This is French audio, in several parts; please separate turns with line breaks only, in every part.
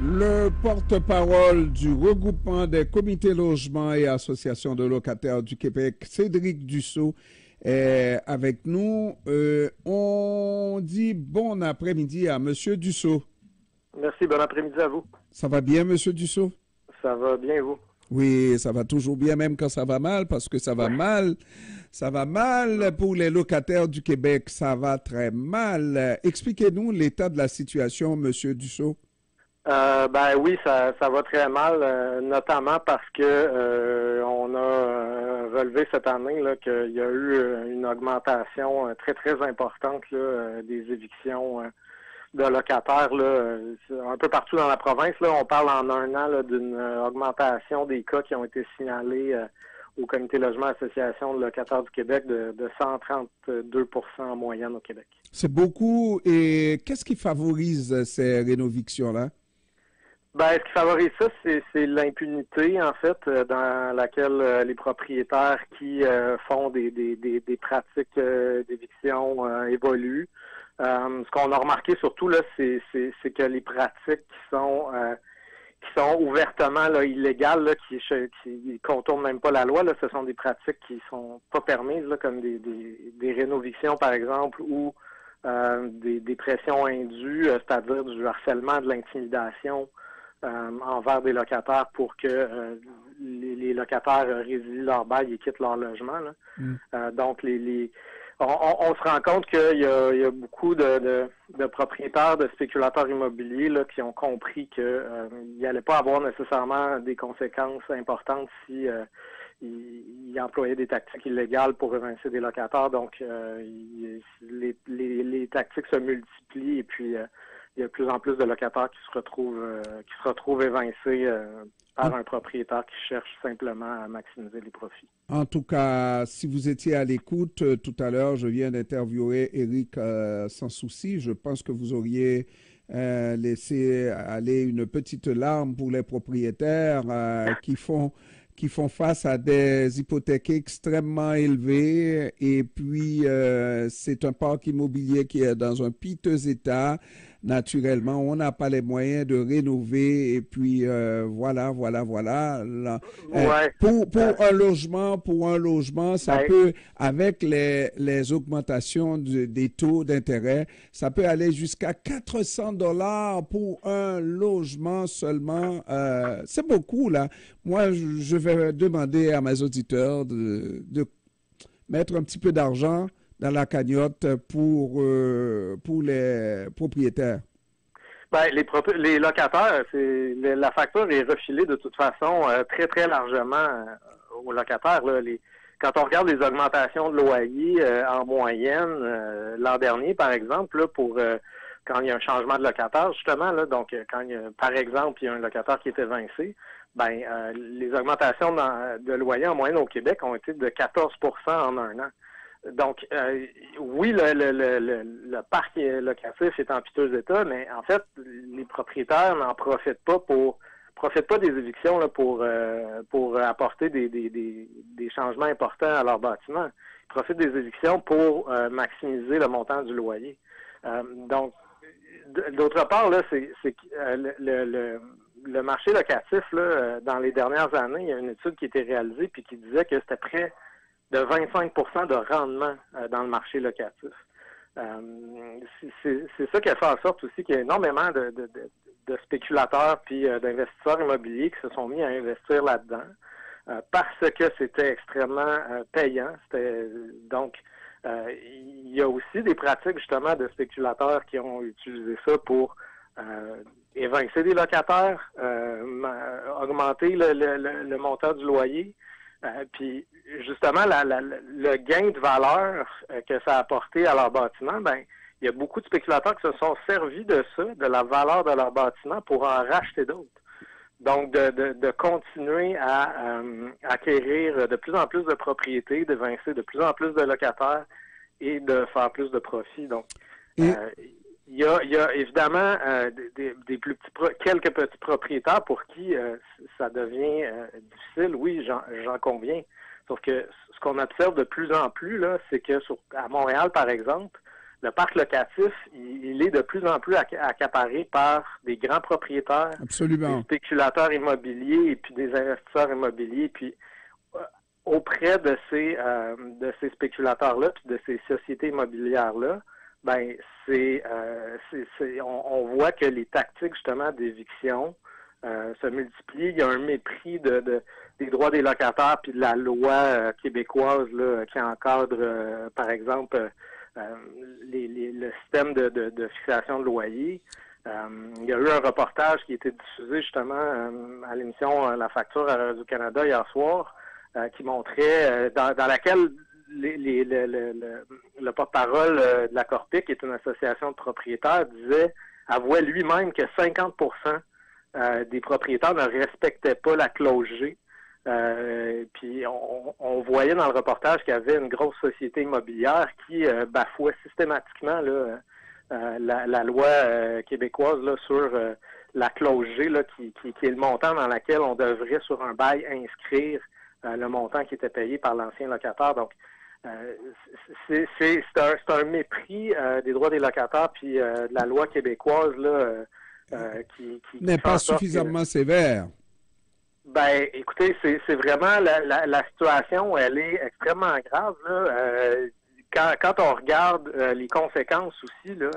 Le porte-parole du regroupement des comités logements et associations de locataires du Québec, Cédric Dussault, est avec nous. On dit bon après-midi à Monsieur Dussault.
Merci, bon après-midi à vous.
Ça va bien, Monsieur Dussault?
Ça va bien, vous?
Oui, ça va toujours bien, même quand ça va mal, parce que ça va mal. Ça va mal pour les locataires du Québec. Ça va très mal. Expliquez-nous l'état de la situation, Monsieur Dussault.
Ben oui, ça va très mal, notamment parce que on a relevé cette année là qu'il y a eu une augmentation très très importante là, des évictions de locataires là, un peu partout dans la province. Là, on parle en un an là, d'une augmentation des cas qui ont été signalés au Comité Logement Association de locataires du Québec de 132 en moyenne au Québec.
C'est beaucoup. Et qu'est-ce qui favorise ces rénovictions-là?
Ben, ce qui favorise ça, c'est l'impunité, en fait, dans laquelle les propriétaires qui font des pratiques d'éviction évoluent. Ce qu'on a remarqué surtout, là, c'est que les pratiques qui sont ouvertement là, illégales, là, qui contournent même pas la loi, là, ce sont des pratiques qui sont pas permises, là, comme des rénovictions, par exemple, ou des pressions indues, c'est-à-dire du harcèlement, de l'intimidation. Envers des locataires pour que les locataires résilient leur bail et quittent leur logement. Là. Donc, on se rend compte qu'il y a beaucoup de propriétaires, de spéculateurs immobiliers là, qui ont compris qu'il n'allait pas avoir nécessairement des conséquences importantes si ils employaient des tactiques illégales pour évincer des locataires. Donc, les tactiques se multiplient et puis il y a de plus en plus de locataires qui se retrouvent évincés par un propriétaire qui cherche simplement à maximiser les profits.
En tout cas, si vous étiez à l'écoute tout à l'heure, je viens d'interviewer Éric Sans Souci. Je pense que vous auriez laissé aller une petite larme pour les propriétaires qui font face à des hypothèques extrêmement élevées. Et puis, c'est un parc immobilier qui est dans un piteux état. Naturellement, on n'a pas les moyens de rénover. Et puis, voilà. Là, pour un logement, ça peut, avec les augmentations des taux d'intérêt, ça peut aller jusqu'à 400 $ pour un logement seulement. C'est beaucoup, là. Moi, je vais demander à mes auditeurs de mettre un petit peu d'argent dans la cagnotte pour les propriétaires.
Ben, les locataires, la facture est refilée de toute façon très, très largement aux locataires. Là. Quand on regarde les augmentations de loyer en moyenne, l'an dernier, par exemple, là, pour quand il y a un changement de locataire, justement, là, donc quand par exemple, il y a un locataire qui est évincé, les augmentations de loyer en moyenne au Québec ont été de 14 en un an. Donc, oui, le parc locatif est en piteux état, mais en fait, les propriétaires n'en profitent pas des évictions là, pour apporter des changements importants à leur bâtiment. Ils profitent des évictions pour maximiser le montant du loyer. Donc, d'autre part, là, c'est le marché locatif, là, dans les dernières années, il y a une étude qui a été réalisée puis qui disait que c'était près de 25 de rendement dans le marché locatif. C'est ça qui a fait en sorte aussi qu'il y a énormément de spéculateurs puis d'investisseurs immobiliers qui se sont mis à investir là-dedans parce que c'était extrêmement payant. Donc, il y a aussi des pratiques justement de spéculateurs qui ont utilisé ça pour évincer des locataires, augmenter le montant du loyer. Puis justement, le gain de valeur que ça a apporté à leur bâtiment, il y a beaucoup de spéculateurs qui se sont servis de ça, de la valeur de leur bâtiment, pour en racheter d'autres. Donc, de continuer à acquérir de plus en plus de propriétés, d'évincer de plus en plus de locataires et de faire plus de profits. Donc, il y a évidemment quelques petits propriétaires pour qui ça devient difficile. Oui, j'en conviens. Sauf que ce qu'on observe de plus en plus, là, c'est que à Montréal, par exemple, le parc locatif, il est de plus en plus accaparé par des grands propriétaires,
Absolument.
des spéculateurs immobiliers et puis des investisseurs immobiliers. Puis auprès de ces spéculateurs-là, puis de ces sociétés immobilières-là, ben on voit que les tactiques justement d'éviction se multiplient. Il y a un mépris des droits des locataires puis de la loi québécoise là, qui encadre, par exemple, le système de fixation de loyer. Il y a eu un reportage qui a été diffusé justement à l'émission La Facture à Radio-Canada hier soir, qui montrait dans laquelle le porte-parole de la Corpic, qui est une association de propriétaires, avouait lui-même que 50% des propriétaires ne respectaient pas la clause G. Puis on voyait dans le reportage qu'il y avait une grosse société immobilière qui bafouait systématiquement là, la loi québécoise là, sur la clause G, là, qui est le montant dans lequel on devrait, sur un bail, inscrire le montant qui était payé par l'ancien locataire. Donc, c'est un mépris des droits des locataires puis de la loi québécoise là, qui
n'est pas suffisamment sévère.
Ben, écoutez, c'est vraiment la situation, elle est extrêmement grave là. Quand on regarde les conséquences aussi là,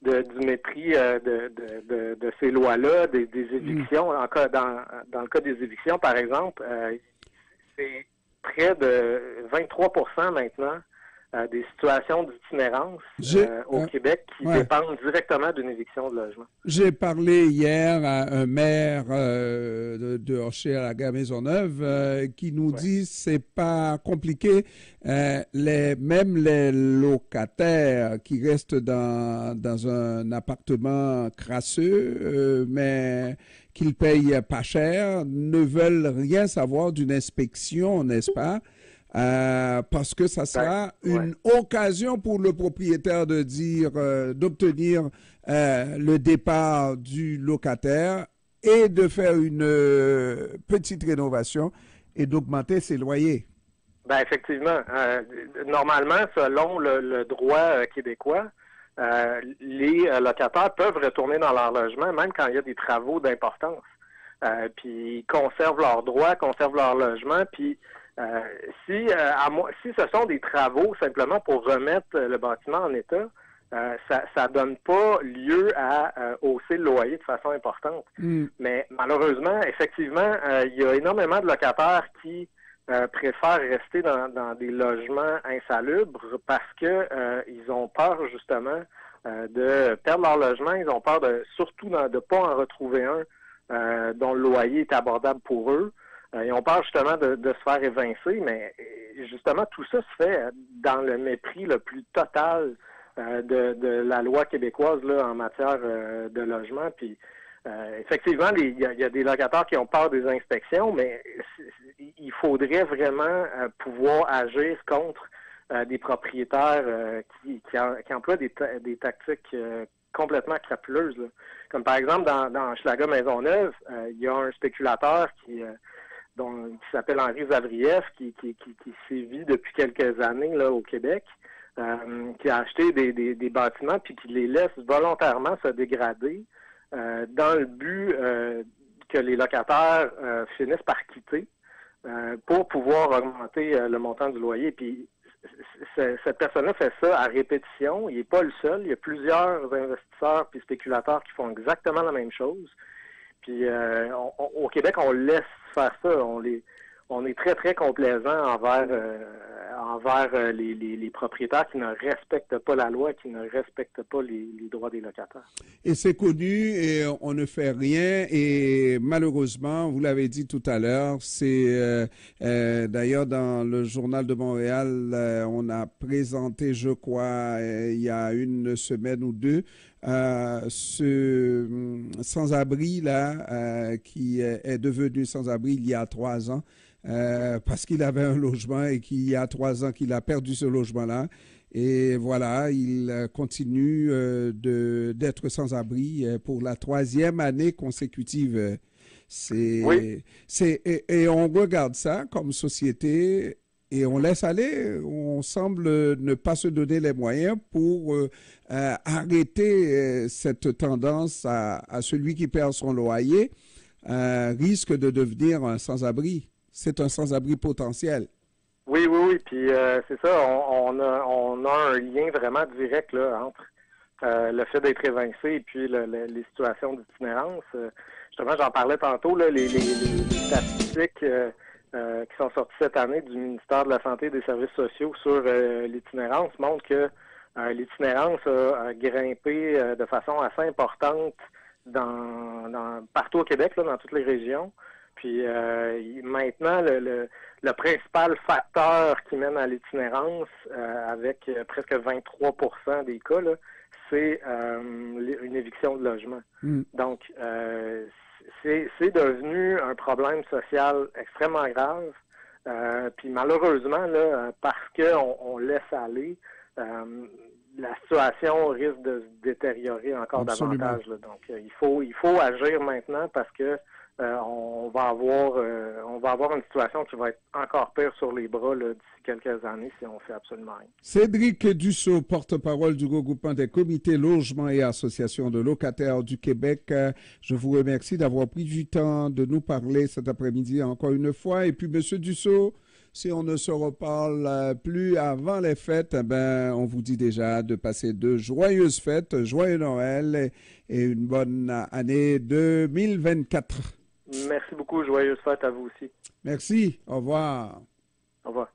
du mépris de ces lois-là, des évictions, dans le cas des évictions, par exemple, c'est près de 23% maintenant des situations d'itinérance au Québec qui dépendent directement d'une éviction de logement. J'ai
parlé hier à un maire de Hochelaga-Maisonneuve qui nous dit que c'est pas compliqué. Même les locataires qui restent dans un appartement crasseux, mais qu'ils payent pas cher, ne veulent rien savoir d'une inspection, n'est-ce pas? Parce que ça sera une occasion pour le propriétaire de dire, d'obtenir le départ du locataire et de faire une petite rénovation et d'augmenter ses loyers.
Ben effectivement. Normalement, selon le droit québécois, les locataires peuvent retourner dans leur logement, même quand il y a des travaux d'importance. Puis ils conservent leurs droits, conservent leur logement, puis si ce sont des travaux simplement pour remettre le bâtiment en état, ça donne pas lieu à hausser le loyer de façon importante. Mais malheureusement, effectivement, il y a énormément de locataires qui préfèrent rester dans des logements insalubres parce que ils ont peur justement de perdre leur logement. Ils ont peur surtout de pas en retrouver un dont le loyer est abordable pour eux. Ils ont peur justement de se faire évincer, mais justement tout ça se fait dans le mépris le plus total de la loi québécoise là, en matière de logement. Puis effectivement, il y a des locataires qui ont peur des inspections, mais il faudrait vraiment pouvoir agir contre des propriétaires qui emploient des tactiques complètement crapuleuses. Là. Comme par exemple dans Hochelaga-Maisonneuve, il y a un spéculateur qui s'appelle Henri Zavrieff, qui sévit depuis quelques années là au Québec, qui a acheté des bâtiments puis qui les laisse volontairement se dégrader dans le but que les locataires finissent par quitter pour pouvoir augmenter le montant du loyer. Puis cette personne-là fait ça à répétition. Il n'est pas le seul. Il y a plusieurs investisseurs puis spéculateurs qui font exactement la même chose. Puis au Québec, on laisse faire ça. On est très, très complaisant envers les propriétaires qui ne respectent pas la loi, qui ne respectent pas les droits des locataires.
Et c'est connu et on ne fait rien. Et malheureusement, vous l'avez dit tout à l'heure, c'est d'ailleurs dans le Journal de Montréal, on a présenté, je crois, il y a une semaine ou deux, ce sans-abri là qui est devenu sans-abri il y a 3 ans parce qu'il avait un logement et qu'il y a 3 ans qu'il a perdu ce logement-là. Et voilà, il continue d'être sans-abri pour la 3e année consécutive. Et on regarde ça comme société Et on laisse aller, on semble ne pas se donner les moyens pour arrêter cette tendance à celui qui perd son loyer risque de devenir un sans-abri. C'est un sans-abri potentiel.
Oui. Puis c'est ça, on a un lien vraiment direct là, entre le fait d'être évincé et puis les situations d'itinérance. Justement, j'en parlais tantôt, là, les statistiques qui sont sorties cette année du ministère de la Santé et des Services sociaux sur l'itinérance montrent que l'itinérance a grimpé de façon assez importante partout au Québec, là, dans toutes les régions. Puis maintenant, le principal facteur qui mène à l'itinérance, avec presque 23% des cas, là, c'est une éviction de logement. Donc, c'est devenu un problème social extrêmement grave. Puis malheureusement, là, parce qu'on laisse aller, la situation risque de se détériorer encore davantage. Là. Donc, il faut agir maintenant parce que on va avoir une situation qui va être encore pire sur les bras là, d'ici quelques années si on fait absolument rien.
Cédric Dussault, porte-parole du regroupement des comités logements et associations de locataires du Québec. Je vous remercie d'avoir pris du temps de nous parler cet après-midi encore une fois. Et puis, Monsieur Dussault, si on ne se reparle plus avant les fêtes, on vous dit déjà de passer de joyeuses fêtes, joyeux Noël et une bonne année 2024.
Merci beaucoup. Joyeuses fêtes à vous aussi.
Merci. Au revoir.
Au revoir.